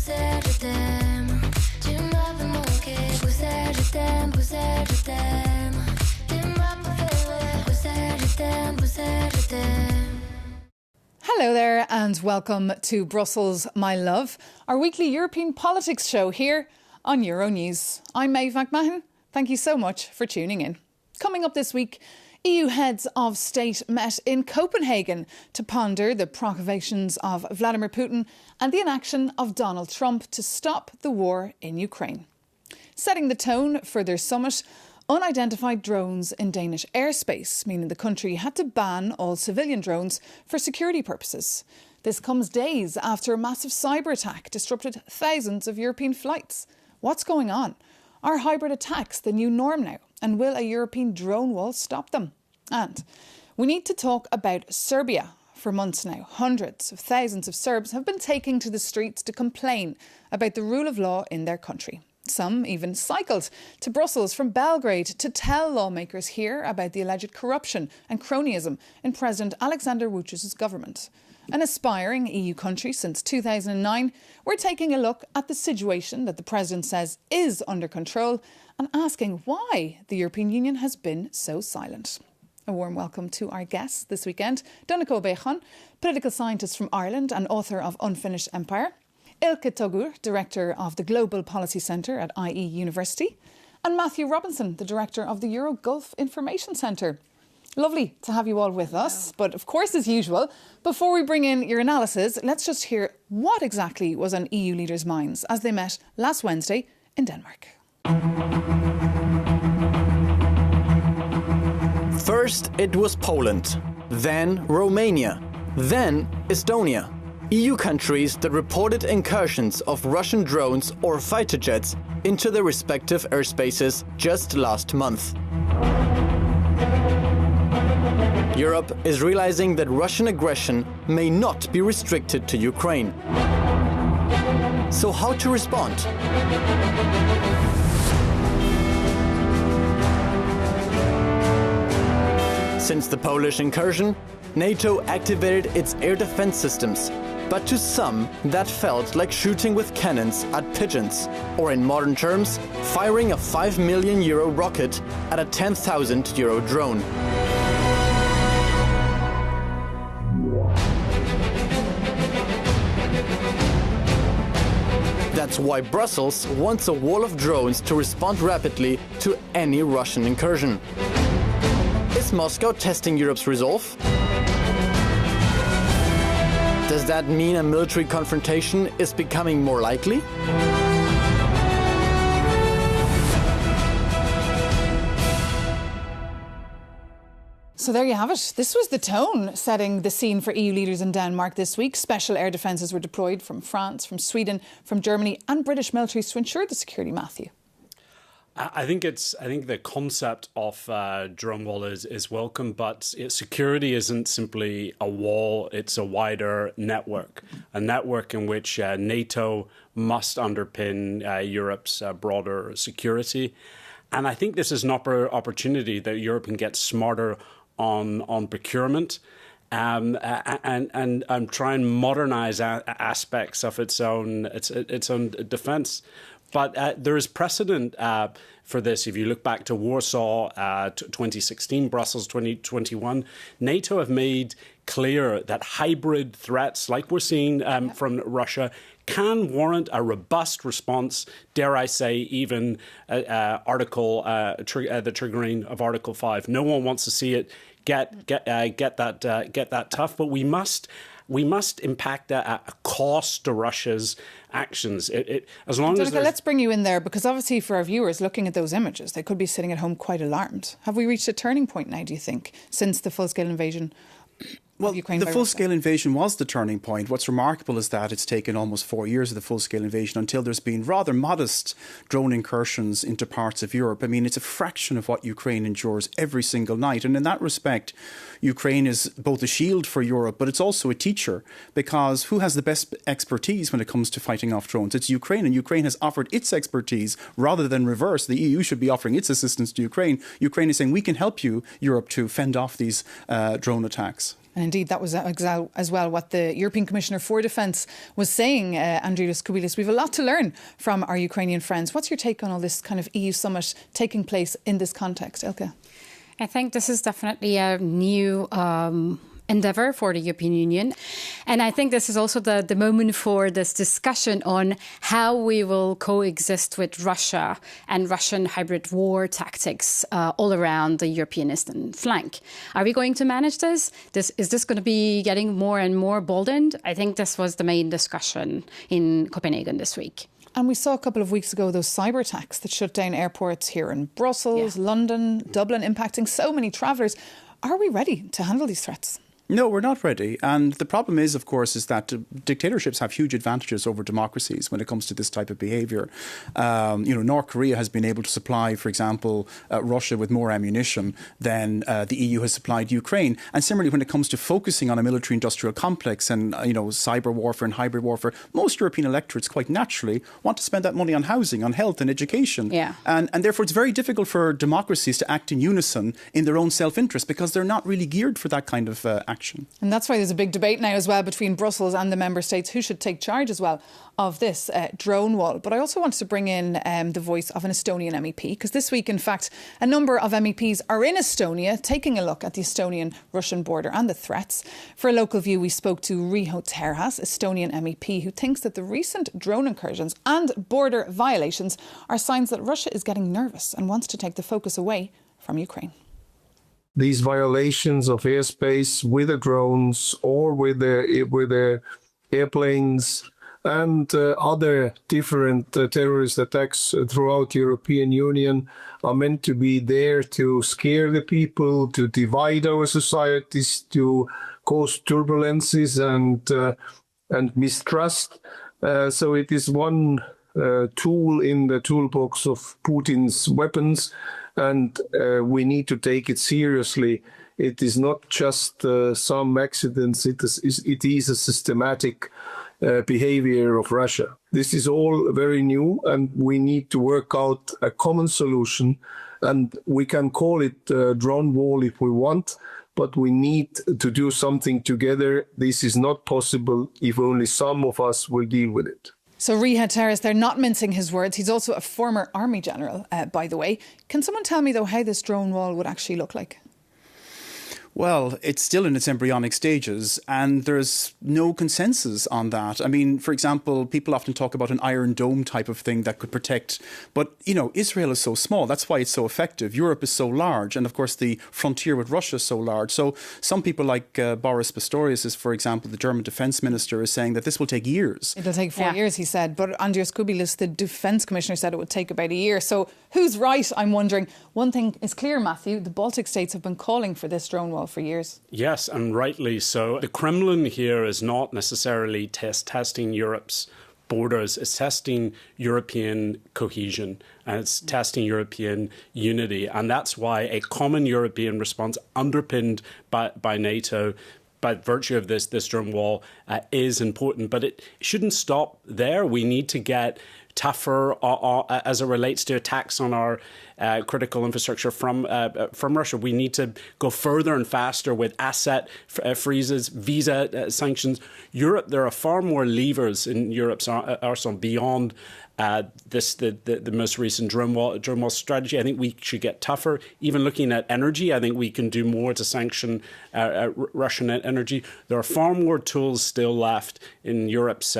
Bruxelles, je t'aime. Tu m'avais manqué. Bruxelles, je t'aime. Bruxelles, je t'aime. Tu m'as préféré. Bruxelles, je t'aime. Bruxelles, je t'aime. Hello there and welcome to Brussels, my love, our weekly European politics show here on Euronews. I'm Maeve McMahon. Thank you so much for tuning in. Coming up this week, EU heads of state met in Copenhagen to ponder the provocations of Vladimir Putin and the inaction of Donald Trump to stop the war in Ukraine. Setting the tone for their summit, unidentified drones in Danish airspace, meaning the country had to ban all civilian drones for security purposes. This comes days after a massive cyber attack disrupted thousands of European flights. What's going on? Are hybrid attacks the new norm now? And will a European drone wall stop them? And we need to talk about Serbia. For months now, hundreds of thousands of Serbs have been taking to the streets to complain about the rule of law in their country. Some even cycled to Brussels from Belgrade to tell lawmakers here about the alleged corruption and cronyism in President Alexander Vucic's government. An aspiring EU country since 2009, we're taking a look at the situation that the President says is under control and asking why the European Union has been so silent. A warm welcome to our guests this weekend, Donncha Ó Beachán, political scientist from Ireland and author of Unfinished Empire, Ilke Togur, Director of the Global Policy Centre at IE University, and Matthew Robinson, the Director of the Euro Gulf Information Centre. Lovely to have you all with us, but of course, as usual, before we bring in your analysis, let's just hear what exactly was on EU leaders' minds as they met last Wednesday in Denmark. First, it was Poland, then Romania, then Estonia. EU countries that reported incursions of Russian drones or fighter jets into their respective airspaces just last month. Europe is realizing that Russian aggression may not be restricted to Ukraine. So how to respond? Since the Polish incursion, NATO activated its air defense systems, but to some that felt like shooting with cannons at pigeons, or in modern terms, firing a €5 million rocket at a €10,000 drone. That's why Brussels wants a wall of drones to respond rapidly to any Russian incursion. Is Moscow testing Europe's resolve? Does that mean a military confrontation is becoming more likely? So there you have it. This was the tone setting the scene for EU leaders in Denmark this week. Special air defences were deployed from France, from Sweden, from Germany and British militaries to ensure the security. Matthew. I think the concept of drone wall is welcome, but security isn't simply a wall. It's a wider network, a network in which NATO must underpin Europe's broader security. And I think this is an opportunity that Europe can get smarter on procurement and try and modernize aspects of its own defense. But there is precedent for this. If you look back to Warsaw 2016, Brussels 2021, NATO have made clear that hybrid threats, like we're seeing from Russia, can warrant a robust response, dare I say, even the triggering of Article 5. No one wants to see it get that tough, but we must impact a cost to Russia's actions. As long as let's bring you in there, because obviously for our viewers looking at those images, they could be sitting at home quite alarmed. Have we reached a turning point now, do you think, since the full-scale invasion? Well, the full-scale invasion was the turning point. What's remarkable is that it's taken almost 4 years of the full-scale invasion until there's been rather modest drone incursions into parts of Europe. I mean, it's a fraction of what Ukraine endures every single night. And in that respect, Ukraine is both a shield for Europe, but it's also a teacher, because who has the best expertise when it comes to fighting off drones? It's Ukraine, and Ukraine has offered its expertise rather than reverse. The EU should be offering its assistance to Ukraine. Ukraine is saying, we can help you, Europe, to fend off these drone attacks. And indeed, that was as well what the European Commissioner for Defence was saying, Andrius Kubilius. We have a lot to learn from our Ukrainian friends. What's your take on all this kind of EU summit taking place in this context, Elke? I think this is definitely a new endeavour for the European Union. And I think this is also the moment for this discussion on how we will coexist with Russia and Russian hybrid war tactics all around the European eastern flank. Are we going to manage this? Is this going to be getting more and more boldened? I think this was the main discussion in Copenhagen this week. And we saw a couple of weeks ago those cyber attacks that shut down airports here in Brussels, London, Dublin, impacting so many travellers. Are we ready to handle these threats? No, we're not ready. And the problem is, of course, is that dictatorships have huge advantages over democracies when it comes to this type of behaviour. North Korea has been able to supply, for example, Russia with more ammunition than the EU has supplied Ukraine. And similarly, when it comes to focusing on a military-industrial complex and, cyber warfare and hybrid warfare, most European electorates quite naturally want to spend that money on housing, on health and education. Yeah. And therefore, it's very difficult for democracies to act in unison in their own self-interest because they're not really geared for that kind of action. And that's why there's a big debate now as well between Brussels and the member states who should take charge as well of this drone wall. But I also wanted to bring in the voice of an Estonian MEP, because this week, in fact, a number of MEPs are in Estonia taking a look at the Estonian-Russian border and the threats. For a local view, we spoke to Riho Terhas, Estonian MEP, who thinks that the recent drone incursions and border violations are signs that Russia is getting nervous and wants to take the focus away from Ukraine. These violations of airspace with the drones or with the airplanes and other different terrorist attacks throughout the European Union are meant to be there to scare the people, to divide our societies, to cause turbulences and mistrust. So it is one tool in the toolbox of Putin's weapons. And we need to take it seriously. It is not just some accidents. It is a systematic behavior of Russia. This is all very new, and we need to work out a common solution. And we can call it drone wall if we want, but we need to do something together. This is not possible if only some of us will deal with it. So Riho Terhas, they're not mincing his words. He's also a former army general, by the way. Can someone tell me, though, how this drone wall would actually look like? Well, it's still in its embryonic stages and there's no consensus on that. I mean, for example, people often talk about an Iron Dome type of thing that could protect. But, Israel is so small. That's why it's so effective. Europe is so large. And, of course, the frontier with Russia is so large. So some people like Boris Pistorius, is, for example, the German defence minister, is saying that this will take years. It'll take 4 years, he said. But Andrius Kubilius, the defence commissioner, said it would take about a year. So who's right, I'm wondering. One thing is clear, Matthew. The Baltic states have been calling for this drone wall for years. Yes, and rightly so. The Kremlin here is not necessarily testing Europe's borders. It's testing European cohesion and it's testing European unity. And that's why a common European response underpinned by NATO, by virtue of this drone wall, is important. But it shouldn't stop there. We need to get tougher as it relates to attacks on our critical infrastructure from Russia. We need to go further and faster with asset freezes, visa sanctions. Europe, there are far more levers in Europe's arsenal beyond the most recent drone wall strategy. I think we should get tougher. Even looking at energy, I think we can do more to sanction Russian energy. There are far more tools still left in Europe's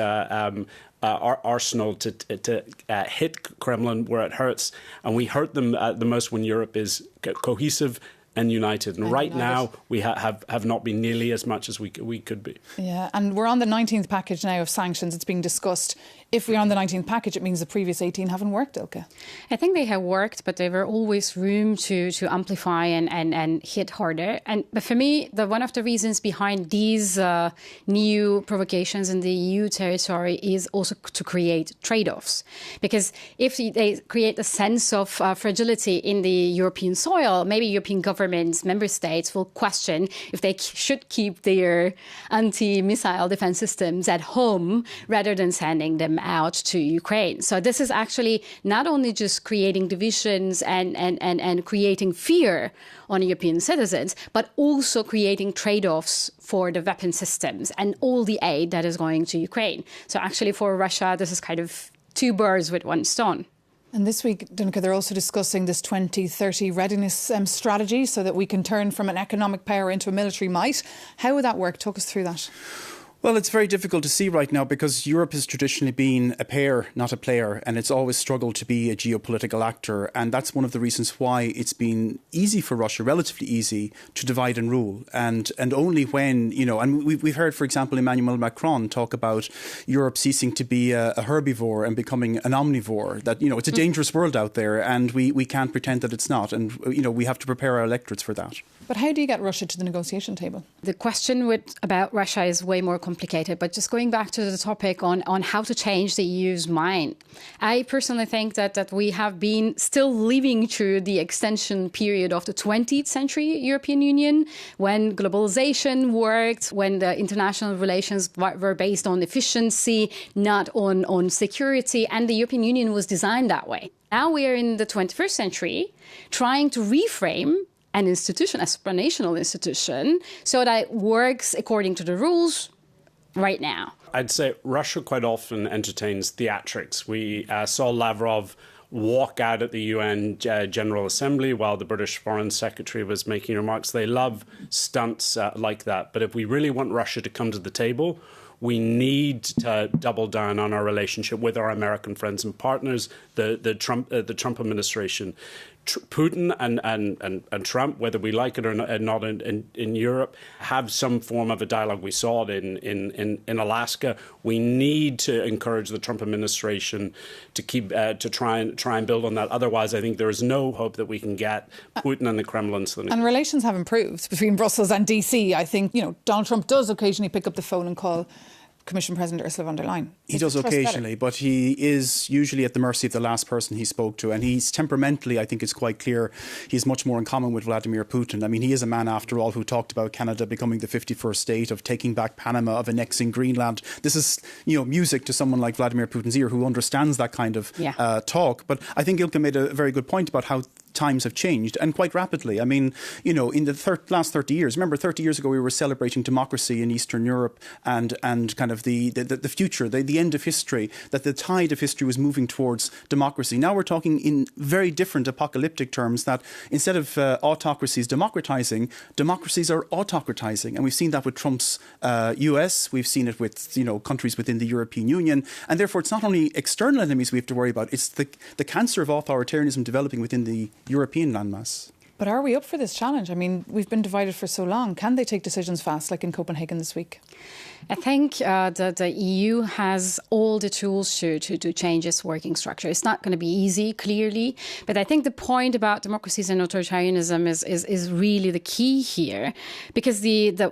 arsenal to hit Kremlin where it hurts, and we hurt them the most when Europe is cohesive and united. And right now, we have not been nearly as much as we could be. Yeah, and we're on the 19th package now of sanctions. It's being discussed. If we're on the 19th package, it means the previous 18 haven't worked, Ilke. I think they have worked, but there were always room to amplify and hit harder. But for me, one of the reasons behind these new provocations in the EU territory is also to create trade-offs. Because if they create a sense of fragility in the European soil, maybe European governments governments, member states will question if they should keep their anti-missile defense systems at home rather than sending them out to Ukraine. So this is actually not only just creating divisions and creating fear on European citizens, but also creating trade-offs for the weapon systems and all the aid that is going to Ukraine. So actually for Russia, this is kind of two birds with one stone. And this week, Danica, they're also discussing this 2030 readiness strategy so that we can turn from an economic power into a military might. How would that work? Talk us through that. Well, it's very difficult to see right now because Europe has traditionally been a pair, not a player, and it's always struggled to be a geopolitical actor. And that's one of the reasons why it's been easy for Russia, relatively easy, to divide and rule. And only when, and we've heard, for example, Emmanuel Macron talk about Europe ceasing to be a herbivore and becoming an omnivore, that, it's a dangerous world out there and we can't pretend that it's not. And, we have to prepare our electorates for that. But how do you get Russia to the negotiation table? The question about Russia is way more complicated. But just going back to the topic on how to change the EU's mind, I personally think that we have been still living through the extension period of the 20th century European Union, when globalization worked, when the international relations were based on efficiency, not on security, and the European Union was designed that way. Now we are in the 21st century, trying to reframe an institution, a supranational institution, so that it works according to the rules right now. I'd say Russia quite often entertains theatrics. We saw Lavrov walk out at the UN General Assembly while the British Foreign Secretary was making remarks. They love stunts like that. But if we really want Russia to come to the table, we need to double down on our relationship with our American friends and partners, the Trump administration. Putin and Trump, whether we like it or not in Europe, have some form of a dialogue. We saw it in Alaska. We need to encourage the Trump administration to keep to try and build on that. Otherwise, I think there is no hope that we can get Putin and the Kremlin to the And relations have improved between Brussels and DC. I think Donald Trump does occasionally pick up the phone and call Commission President Ursula von der Leyen. He does occasionally, but he is usually at the mercy of the last person he spoke to. And he's temperamentally, I think it's quite clear, he's much more in common with Vladimir Putin. I mean, he is a man, after all, who talked about Canada becoming the 51st state, of taking back Panama, of annexing Greenland. This is, music to someone like Vladimir Putin's ear, who understands that kind of talk. But I think Ilka made a very good point about how times have changed, and quite rapidly. I mean, in the last 30 years, remember 30 years ago we were celebrating democracy in Eastern Europe and kind of the future, the end of history, that the tide of history was moving towards democracy. Now we're talking in very different apocalyptic terms, that instead of autocracies democratizing, democracies are autocratizing. And we've seen that with Trump's US, we've seen it with countries within the European Union, and therefore it's not only external enemies we have to worry about, it's the cancer of authoritarianism developing within the European landmass. But are we up for this challenge? I mean, we've been divided for so long. Can they take decisions fast, like in Copenhagen this week? I think the EU has all the tools to change its working structure. It's not going to be easy, clearly, but I think the point about democracies and authoritarianism is really the key here, because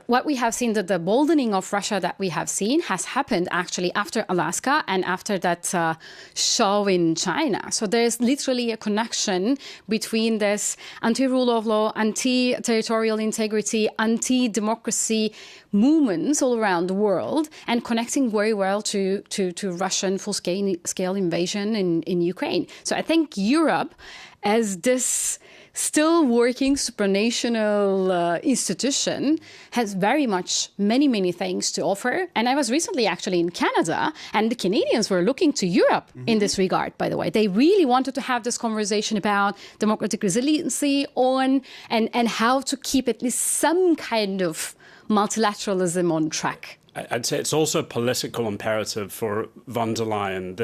what we have seen, the boldening of Russia that we have seen, has happened actually after Alaska and after that show in China. So there's literally a connection between this anti-rule of law, anti-territorial integrity, anti-democracy movements all around the world, and connecting very well to Russian full-scale invasion in Ukraine. So I think Europe, as this still working supranational institution, has very much many things to offer. And I was recently actually in Canada, and the Canadians were looking to Europe in this regard, by the way. They really wanted to have this conversation about democratic resiliency and how to keep at least some kind of multilateralism on track. I'd say it's also a political imperative for von der Leyen.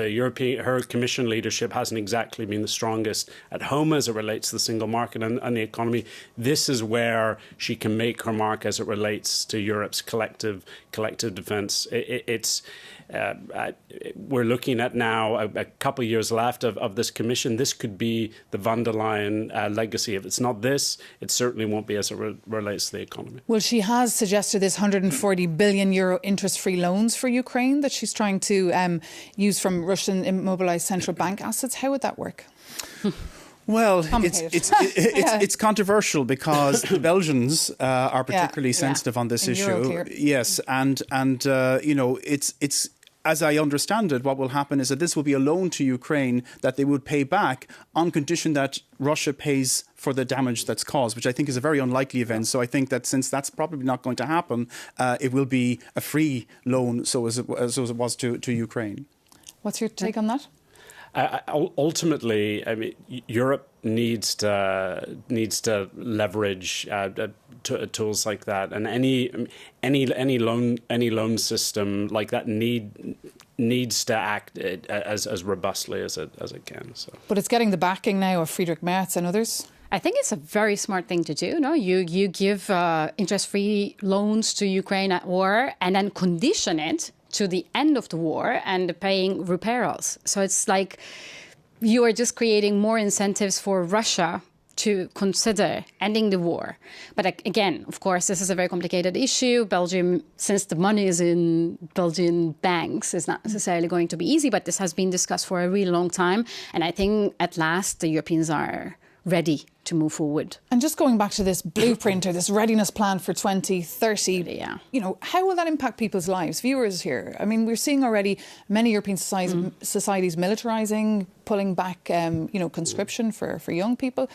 Her Commission leadership hasn't exactly been the strongest at home as it relates to the single market and the economy. This is where she can make her mark as it relates to Europe's collective defence. We're looking at now a couple of years left of this Commission. This could be the von der Leyen legacy. If it's not this, it certainly won't be as it relates to the economy. Well, she has suggested this 140 billion euro interest-free loans for Ukraine that she's trying to use from Russian immobilised central bank assets. How would that work? Well, it's controversial because the Belgians are particularly sensitive on this issue. Euroclear. Yes, and it's as I understand it, what will happen is that this will be a loan to Ukraine that they would pay back on condition that Russia pays for the damage that's caused, which I think is a very unlikely event. So I think that since that's probably not going to happen, it will be a free loan, so as it was to Ukraine. What's your take on that? Ultimately, I mean, Europe needs to leverage tools like that, and any loan system like that needs to act as robustly as it can. So. But it's getting the backing now of Friedrich Merz and others. I think it's a very smart thing to do. No, you give interest-free loans to Ukraine at war, and then condition it to the end of the war and paying repairs. So it's like you are just creating more incentives for Russia to consider ending the war. But again, of course, this is a very complicated issue. Belgium, since the money is in Belgian banks, is not necessarily going to be easy, but this has been discussed for a really long time. And I think at last the Europeans are ready to move forward. And just going back to this blueprint or this readiness plan for 2030, how will that impact people's lives? Viewers here, I mean, we're seeing already many European societies militarising, pulling back, conscription for young people.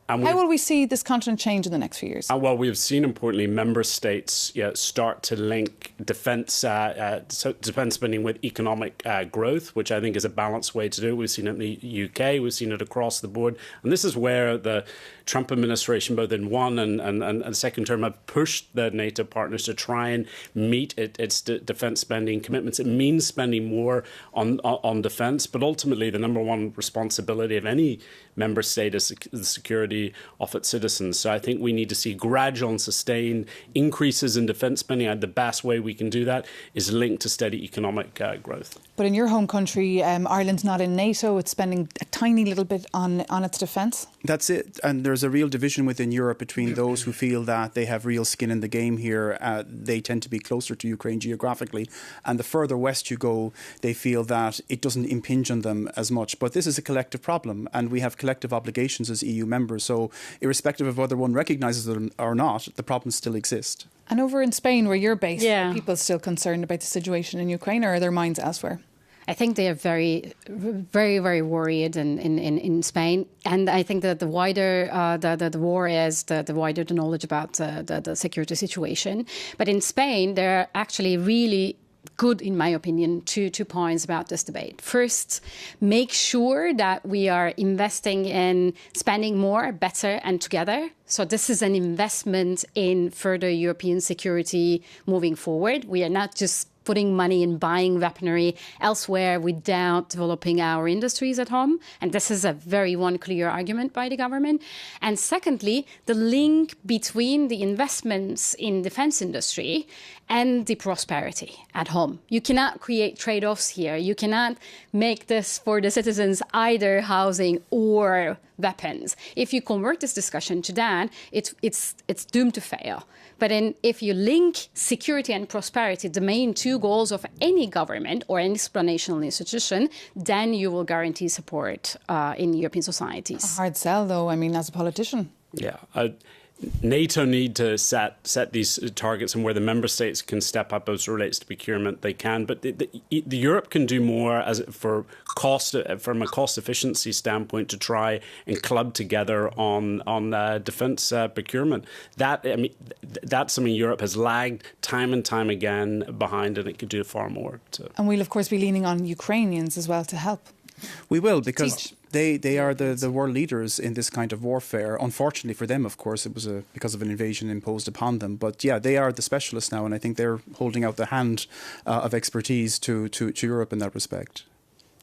How will we see this continent change in the next few years? Well, we've seen, importantly, member states start to link defence spending with economic growth, which I think is a balanced way to do it. We've seen it in the UK, we've seen it across the board. And this is where the Trump administration, both in one and second term, have pushed the NATO partners to try and meet its defence spending commitments. It means spending more on defence, but ultimately the number one responsibility of any member state is the security of its citizens. So I think we need to see gradual and sustained increases in defence spending. And the best way we can do that is linked to steady economic growth. But in your home country, Ireland's not in NATO. It's spending a tiny little bit on its defence. That's it. And there's a real division within Europe between those who feel that they have real skin in the game here. They tend to be closer to Ukraine geographically. And the further west you go, they feel that it doesn't impinge on them as much. But this is a collective problem, and we have collective obligations as EU members. So irrespective of whether one recognises it or not, the problems still exist. And over in Spain, where you're based, are people still concerned about the situation in Ukraine, or are their minds elsewhere? I think they are very, very, very worried in Spain. And I think that the wider the war is, the wider the knowledge about the security situation. But in Spain, they're actually really good, in my opinion, two points about this debate. First, make sure that we are investing in spending more, better and together. So this is an investment in further European security moving forward. We are not just putting money in buying weaponry elsewhere without developing our industries at home. And this is a very one clear argument by the government. And secondly, the link between the investments in defense industry and the prosperity at home. You cannot create trade-offs here. You cannot make this for the citizens either housing or weapons. If you convert this discussion to that, it's doomed to fail. But if you link security and prosperity, the main two goals of any government or any supranational institution, then you will guarantee support in European societies. A hard sell, though, I mean, as a politician. Yeah. NATO need to set these targets, and where the member states can step up as it relates to procurement, they can. But the Europe can do more from a cost efficiency standpoint to try and club together on defence procurement. That's something Europe has lagged time and time again behind, and it could do far more. And we'll of course be leaning on Ukrainians as well to help. We will, because they are the world leaders in this kind of warfare. Unfortunately for them, of course, it was because of an invasion imposed upon them. But yeah, they are the specialists now, and I think they're holding out the hand of expertise to Europe in that respect.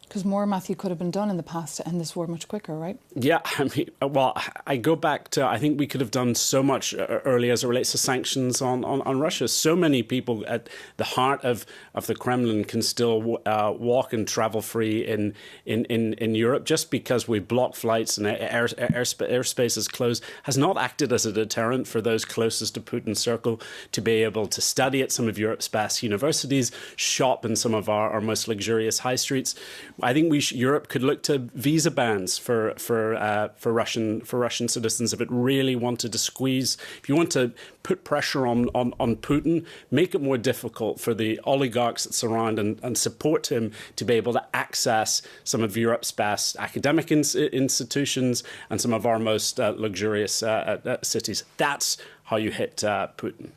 Because more, Matthew, could have been done in the past to end this war much quicker, right? Yeah, I mean, well, I go back to, I think we could have done so much early as it relates to sanctions on Russia. So many people at the heart of the Kremlin can still walk and travel free in Europe. Just because we block flights and airspace is closed has not acted as a deterrent for those closest to Putin's circle to be able to study at some of Europe's best universities, shop in some of our most luxurious high streets. I think Europe could look to visa bans for Russian citizens if it really wanted to squeeze. If you want to put pressure on Putin, make it more difficult for the oligarchs that surround and support him to be able to access some of Europe's best academic institutions and some of our most luxurious cities. That's how you hit Putin.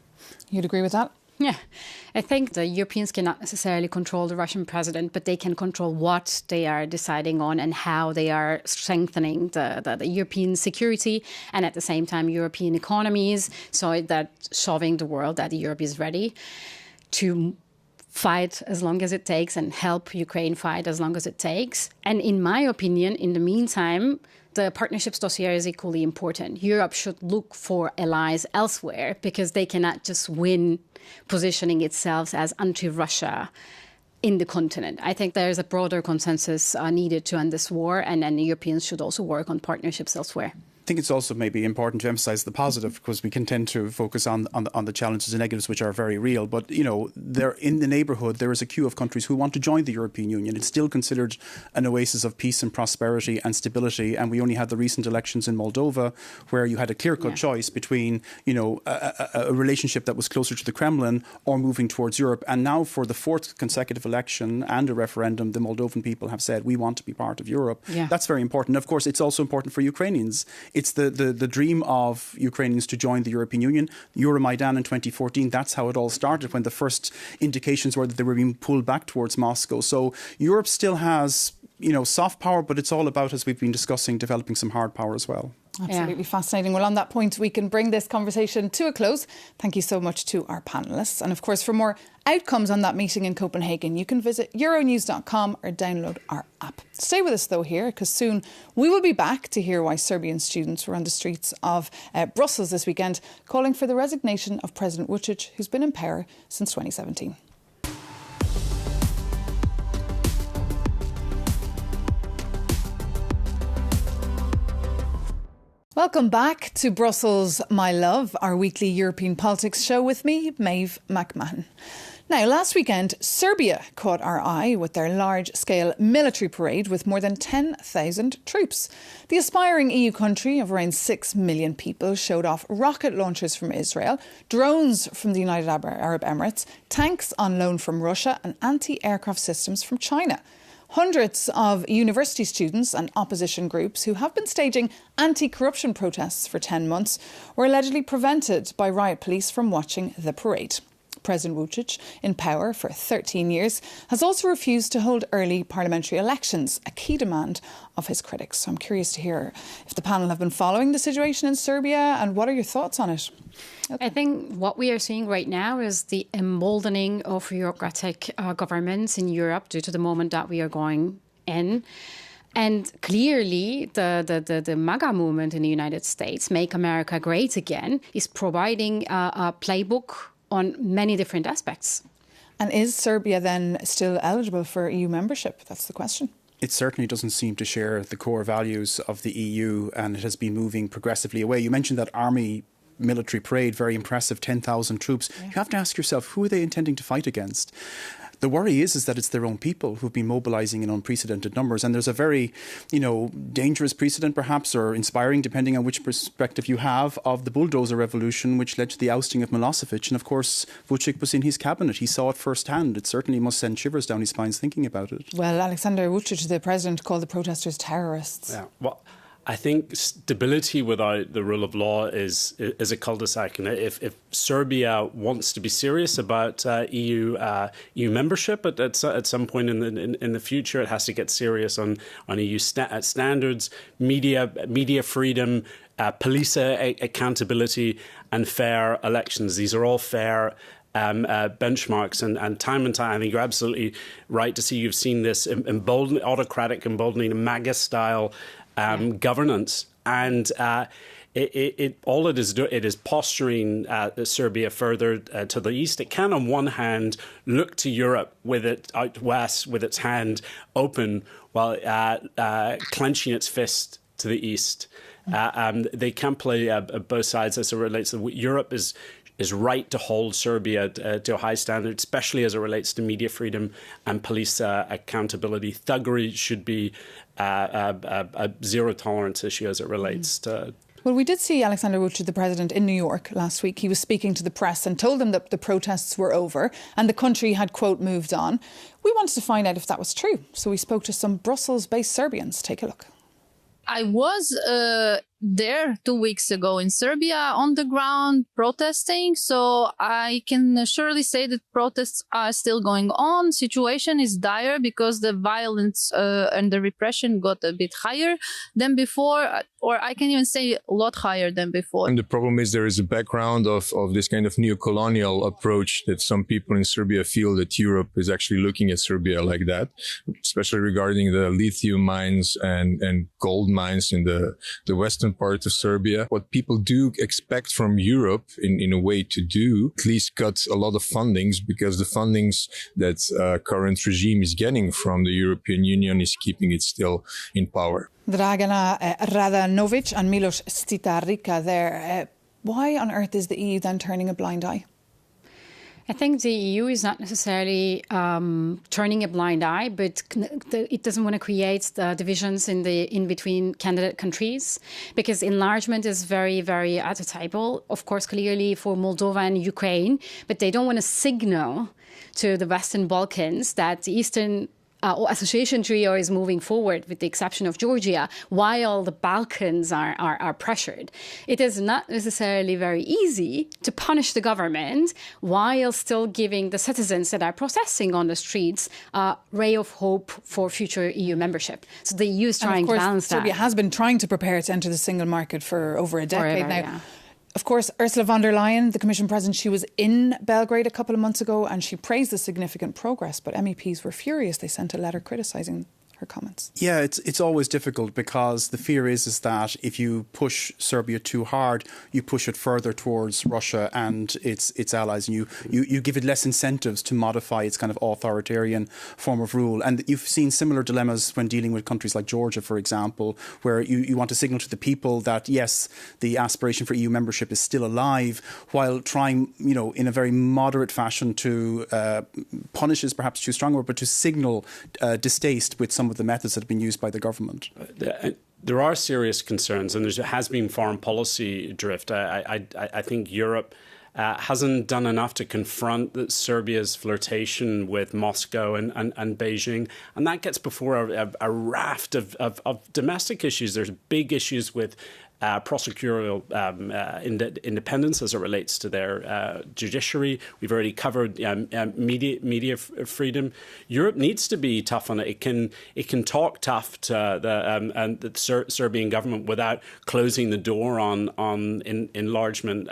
You'd agree with that? Yeah, I think the Europeans cannot necessarily control the Russian president, but they can control what they are deciding on and how they are strengthening the European security and at the same time European economies, so that showing the world that Europe is ready to fight as long as it takes and help Ukraine fight as long as it takes. And in my opinion, in the meantime, the partnerships dossier is equally important. Europe should look for allies elsewhere because they cannot just win positioning itself as anti-Russia in the continent. I think there's a broader consensus needed to end this war, and then the Europeans should also work on partnerships elsewhere. I think it's also maybe important to emphasize the positive, because we can tend to focus on the challenges and negatives, which are very real. But, there in the neighbourhood, there is a queue of countries who want to join the European Union. It's still considered an oasis of peace and prosperity and stability. And we only had the recent elections in Moldova, where you had a clear-cut choice between, a relationship that was closer to the Kremlin or moving towards Europe. And now for the fourth consecutive election and a referendum, the Moldovan people have said, we want to be part of Europe. Yeah. That's very important. Of course, it's also important for Ukrainians. It's the dream of Ukrainians to join the European Union. Euromaidan in 2014, that's how it all started, when the first indications were that they were being pulled back towards Moscow. So Europe still has, soft power, but it's all about, as we've been discussing, developing some hard power as well. Absolutely fascinating. Well, on that point, we can bring this conversation to a close. Thank you so much to our panellists. And of course, for more outcomes on that meeting in Copenhagen, you can visit euronews.com or download our app. Stay with us, though, here, because soon we will be back to hear why Serbian students were on the streets of Brussels this weekend, calling for the resignation of President Vučić, who's been in power since 2017. Welcome back to Brussels, my love, our weekly European politics show with me, Maeve McMahon. Now, last weekend, Serbia caught our eye with their large-scale military parade with more than 10,000 troops. The aspiring EU country of around 6 million people showed off rocket launchers from Israel, drones from the United Arab Emirates, tanks on loan from Russia and anti-aircraft systems from China. Hundreds of university students and opposition groups who have been staging anti-corruption protests for 10 months were allegedly prevented by riot police from watching the parade. President Vučić, in power for 13 years, has also refused to hold early parliamentary elections, a key demand of his critics. So I'm curious to hear if the panel have been following the situation in Serbia and what are your thoughts on it? Okay. I think what we are seeing right now is the emboldening of bureaucratic governments in Europe due to the moment that we are going in. And clearly, the MAGA movement in the United States, Make America Great Again, is providing a playbook on many different aspects. And is Serbia then still eligible for EU membership? That's the question. It certainly doesn't seem to share the core values of the EU, and it has been moving progressively away. You mentioned that army military parade, very impressive, 10,000 troops. Yeah. You have to ask yourself, who are they intending to fight against? The worry is that it's their own people who've been mobilising in unprecedented numbers. And there's a very, dangerous precedent perhaps, or inspiring, depending on which perspective you have, of the bulldozer revolution, which led to the ousting of Milosevic. And of course, Vučić was in his cabinet. He saw it firsthand. It certainly must send shivers down his spines thinking about it. Well, Alexander Vučić, the president, called the protesters terrorists. Yeah, well, I think stability without the rule of law is a cul-de-sac. And if Serbia wants to be serious about EU membership at some point in the future, it has to get serious on EU standards, media freedom, police accountability, and fair elections. These are all fair benchmarks, and time, I think you're absolutely right to see you've seen this autocratic, emboldening, MAGA-style governance, and it is posturing Serbia further to the east. It can, on one hand, look to Europe with it out west, with its hand open, while clenching its fist to the east. They can play both sides as it relates to Europe is is right to hold Serbia to a high standard, especially as it relates to media freedom and police accountability. Thuggery should be a zero tolerance issue as it relates to. Well, we did see Alexander Vučić, the president, in New York last week. He was speaking to the press and told them that the protests were over and the country had, quote, moved on. We wanted to find out if that was true. So we spoke to some Brussels-based Serbians. Take a look. I was there 2 weeks ago in Serbia on the ground protesting. So I can surely say that protests are still going on. Situation is dire because the violence and the repression got a bit higher than before, or I can even say a lot higher than before. And the problem is there is a background of this kind of neo-colonial approach that some people in Serbia feel that Europe is actually looking at Serbia like that, especially regarding the lithium mines and gold mines in the western part of Serbia. What people do expect from Europe in a way to do, at least cut a lot of fundings, because the fundings that current regime is getting from the European Union is keeping it still in power. Dragana Radanovic and Milos Stitarica there. Why on earth is the EU then turning a blind eye? I think the EU is not necessarily turning a blind eye, but it doesn't want to create the divisions in between candidate countries, because enlargement is very, very at the table. Of course, clearly for Moldova and Ukraine, but they don't want to signal to the Western Balkans that the Eastern association trio is moving forward, with the exception of Georgia, while the Balkans are pressured. It is not necessarily very easy to punish the government while still giving the citizens that are protesting on the streets a ray of hope for future EU membership. So the EU is trying to balance that. Serbia has been trying to prepare to enter the single market for over a decade now. Yeah. Of course, Ursula von der Leyen, the Commission President, she was in Belgrade a couple of months ago and she praised the significant progress, but MEPs were furious. They sent a letter criticising her comments. Yeah, it's always difficult, because the fear is that if you push Serbia too hard, you push it further towards Russia and its allies, and you give it less incentives to modify its kind of authoritarian form of rule. And you've seen similar dilemmas when dealing with countries like Georgia, for example, where you want to signal to the people that, yes, the aspiration for EU membership is still alive, while trying, in a very moderate fashion to punish is perhaps too strong, but to signal distaste with some of the methods that have been used by the government. There are serious concerns, and there has been foreign policy drift. I think Europe hasn't done enough to confront Serbia's flirtation with Moscow and Beijing. And that gets before a raft of domestic issues. There's big issues with prosecutorial independence as it relates to their judiciary. We've already covered media freedom. Europe needs to be tough on it. It can talk tough to the Serbian government without closing the door on enlargement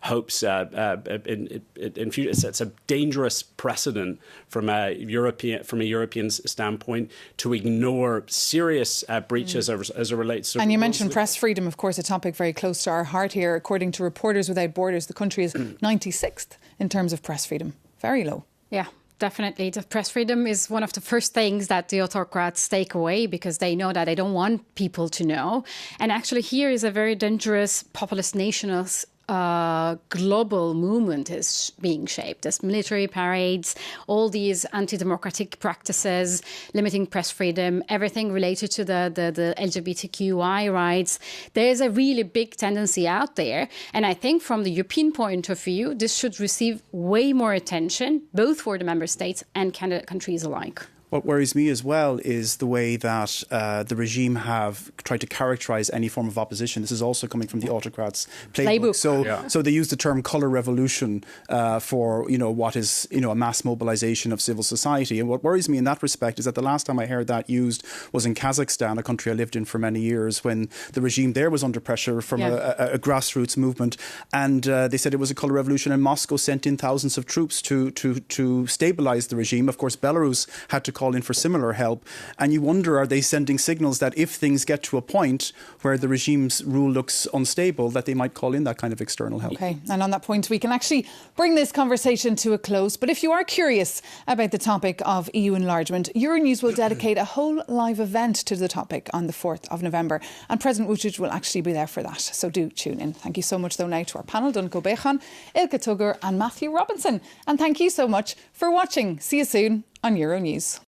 hopes in future. It's a dangerous precedent from a European standpoint to ignore serious breaches as it relates to. And you mentioned press freedom, of course, a topic very close to our heart here. According to Reporters Without Borders, the country is 96th in terms of press freedom. Very low. Yeah. Definitely. The press freedom is one of the first things that the autocrats take away, because they know that they don't want people to know. And actually here is a very dangerous populist nationalist global movement is being shaped. There's military parades, all these anti-democratic practices, limiting press freedom, everything related to the LGBTQI rights. There's a really big tendency out there. And I think from the European point of view, this should receive way more attention, both for the member states and candidate countries alike. What worries me as well is the way that the regime have tried to characterise any form of opposition. This is also coming from the autocrats' playbook. So they use the term colour revolution for what is a mass mobilisation of civil society. And what worries me in that respect is that the last time I heard that used was in Kazakhstan, a country I lived in for many years, when the regime there was under pressure from a grassroots movement, and they said it was a colour revolution. And Moscow sent in thousands of troops to stabilise the regime. Of course, Belarus had to call in for similar help. And you wonder, are they sending signals that if things get to a point where the regime's rule looks unstable, that they might call in that kind of external help? OK, and on that point, we can actually bring this conversation to a close. But if you are curious about the topic of EU enlargement, Euronews will dedicate a whole live event to the topic on the 4th of November. And President Vučić will actually be there for that. So do tune in. Thank you so much, though, now to our panel, Donnacha Bechan, Ilka Tugger and Matthew Robinson. And thank you so much for watching. See you soon on Euronews.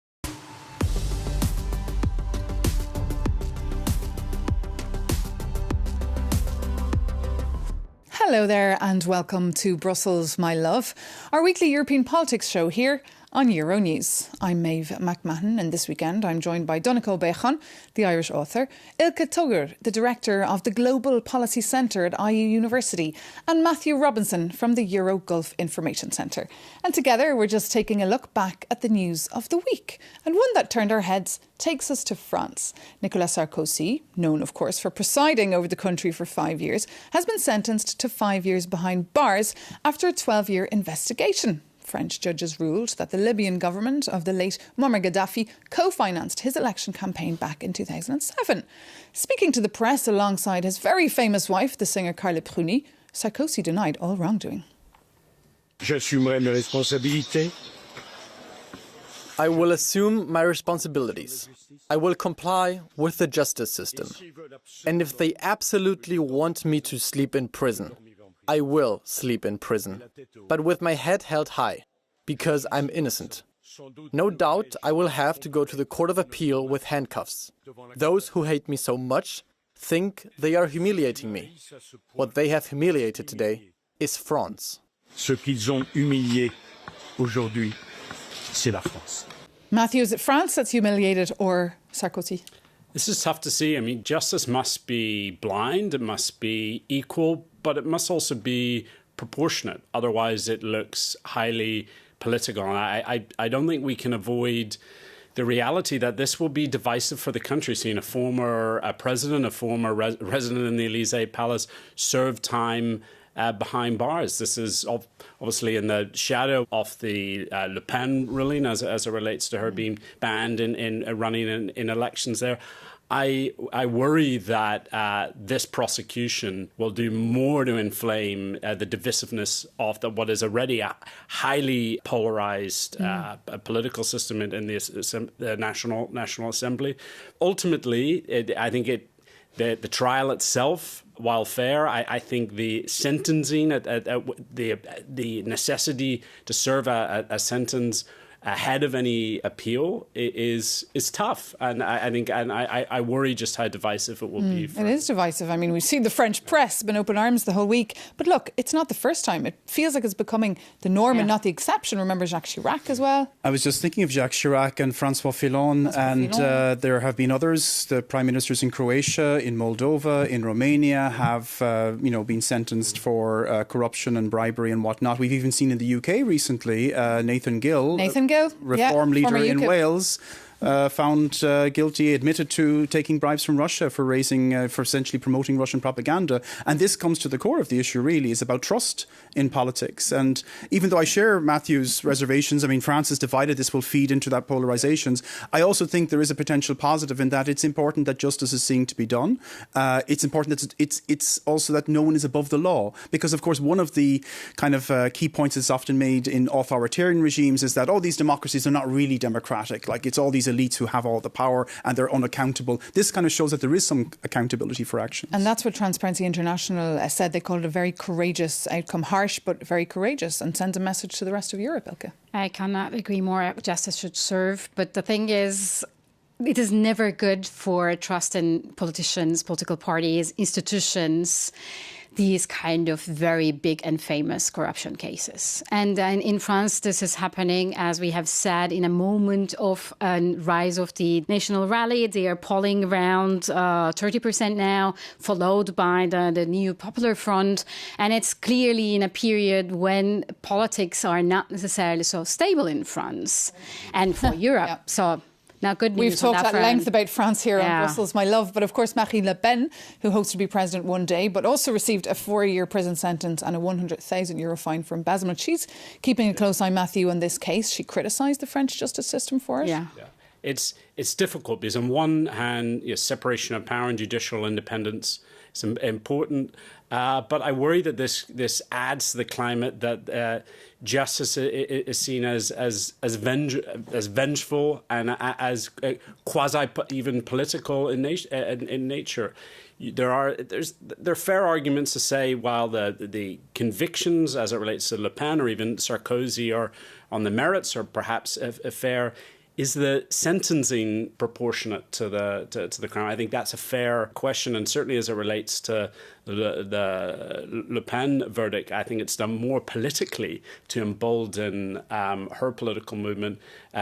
Hello there and welcome to Brussels, my love, our weekly European politics show here on Euronews. I'm Maeve McMahon, and this weekend I'm joined by Donnacha Bechan, the Irish author, Ilka Tugger, the director of the Global Policy Centre at IU University, and Matthew Robinson from the Euro Gulf Information Centre. And together we're just taking a look back at the news of the week. And one that turned our heads takes us to France. Nicolas Sarkozy, known of course for presiding over the country for 5 years, has been sentenced to 5 years behind bars after a 12-year investigation. French judges ruled that the Libyan government of the late Muammar Gaddafi co-financed his election campaign back in 2007. Speaking to the press alongside his very famous wife, the singer Carla Bruni, Sarkozy denied all wrongdoing. J'assumerai mes responsabilités. I will assume my responsibilities. I will comply with the justice system. And if they absolutely want me to sleep in prison, I will sleep in prison, but with my head held high, because I'm innocent. No doubt I will have to go to the Court of Appeal with handcuffs. Those who hate me so much think they are humiliating me. What they have humiliated today is France. Ce qu'ils ont humilié aujourd'hui, c'est la France. Matthew, is it France that's humiliated or Sarkozy? This is tough to see. I mean, justice must be blind, it must be equal, but it must also be proportionate. Otherwise, it looks highly political. And I don't think we can avoid the reality that this will be divisive for the country. Seeing a former president, a former resident in the Elysee Palace serve time behind bars. This is obviously in the shadow of the Le Pen ruling as it relates to her being banned in running in elections there. I worry that this prosecution will do more to inflame the divisiveness of what is already a highly polarized political system in the National Assembly. Ultimately, I think the trial itself, while fair, I think the sentencing, the necessity to serve a sentence ahead of any appeal is tough, and I worry just how divisive it will be. It is divisive. I mean, we've seen the French press been open arms the whole week, but look, it's not the first time. It feels like it's becoming the norm and not the exception. Remember Jacques Chirac as well? I was just thinking of Jacques Chirac and François Fillon, and there have been others. The prime ministers in Croatia, in Moldova, in Romania have been sentenced for corruption and bribery and whatnot. We've even seen in the UK recently Nathan Gill, reform leader in Wales, found guilty, admitted to taking bribes from Russia for essentially promoting Russian propaganda. And this comes to the core of the issue, really, is about trust in politics. And even though I share Matthew's reservations, I mean, France is divided, this will feed into that polarizations. I also think there is a potential positive in that it's important that justice is seen to be done. It's important that it's also that no one is above the law. Because, of course, one of the kind of key points that's often made in authoritarian regimes is that, these democracies are not really democratic. Like, it's all these elites who have all the power and they're unaccountable. This kind of shows that there is some accountability for action. And that's what Transparency International said. They called it a very courageous outcome, harsh but very courageous, and sends a message to the rest of Europe, Ilka. I cannot agree more. Justice should serve. But the thing is, it is never good for trust in politicians, political parties, institutions, these kind of very big and famous corruption cases. And in France, this is happening, as we have said, in a moment of a rise of the national rally. They are polling around 30% now, followed by the new Popular Front. And it's clearly in a period when politics are not necessarily so stable in France and for Europe. So Now, good news. We've talked at length about France here on Yeah. Brussels, my love. But of course, Marine Le Pen, who hopes to be president one day, but also received a 4-year prison sentence and a €100,000 fine for embezzlement. She's keeping a close eye, Matthew, on this case. She criticised the French justice system for it. Yeah. It's difficult because on one hand, separation of power and judicial independence is important, but I worry that this adds to the climate that justice is seen as vengeful and as quasi even political in nature. There are fair arguments to say while the convictions as it relates to Le Pen or even Sarkozy are on the merits or perhaps fair. Is the sentencing proportionate to the crime? I think that's a fair question, and certainly as it relates to the Le Pen verdict, I think it's done more politically to embolden her political movement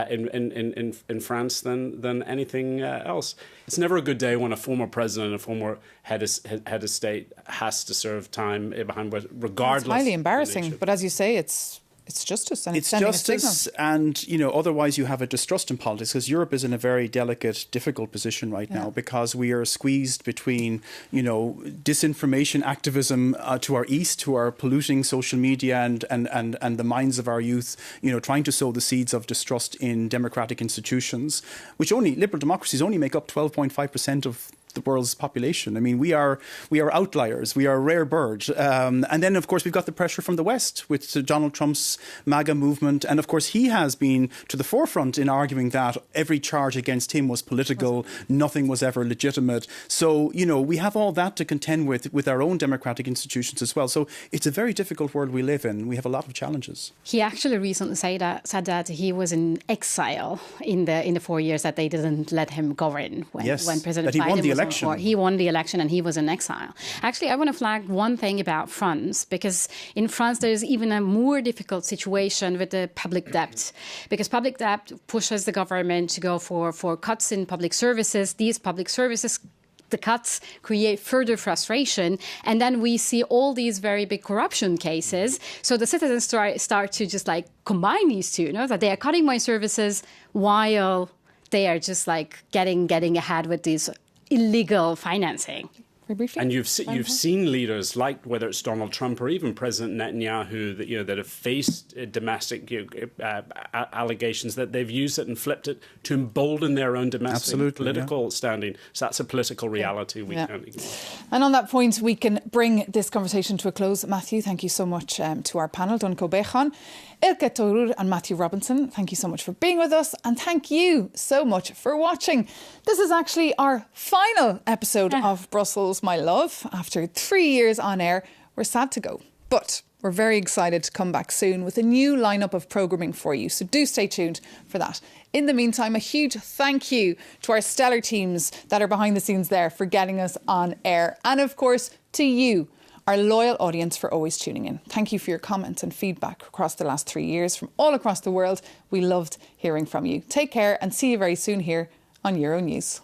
in France than anything else. It's never a good day when a former president and a former head of state has to serve time behind, regardless. It's highly embarrassing, but as you say, it's justice, and it's justice, and otherwise you have a distrust in politics because Europe is in a very delicate, difficult position right now because we are squeezed between disinformation activism to our east, who are polluting social media and the minds of our youth, trying to sow the seeds of distrust in democratic institutions, which liberal democracies only make up 12.5% of the world's population. I mean, we are outliers. We are a rare bird. And then, of course, we've got the pressure from the West with Donald Trump's MAGA movement. And, of course, he has been to the forefront in arguing that every charge against him was political. Nothing was ever legitimate. So, we have all that to contend with our own democratic institutions as well. So it's a very difficult world we live in. We have a lot of challenges. He actually recently said that he was in exile in the 4 years that they didn't let him govern when President Biden was election. He won the election and he was in exile. Actually, I want to flag one thing about France, because in France there's even a more difficult situation with the public debt, because public debt pushes the government to go for cuts in public services. These public services, the cuts create further frustration. And then we see all these very big corruption cases. So the citizens start to just combine these two, that they are cutting my services while they are just getting ahead with these illegal financing. And you've seen leaders like whether it's Donald Trump or even President Netanyahu that have faced domestic allegations, that they've used it and flipped it to embolden their own domestic political standing. So that's a political reality we can't ignore. And on that point, we can bring this conversation to a close. Matthew, thank you so much to our panel, Dunco Bechan, Ilke Torur and Matthew Robinson. Thank you so much for being with us, and thank you so much for watching. This is actually our final episode of Brussels, My Love. After 3 years on air, we're sad to go, but we're very excited to come back soon with a new lineup of programming for you. So do stay tuned for that. In the meantime, a huge thank you to our stellar teams that are behind the scenes there for getting us on air. And of course, to you, our loyal audience, for always tuning in. Thank you for your comments and feedback across the last 3 years from all across the world. We loved hearing from you. Take care and see you very soon here on Euronews.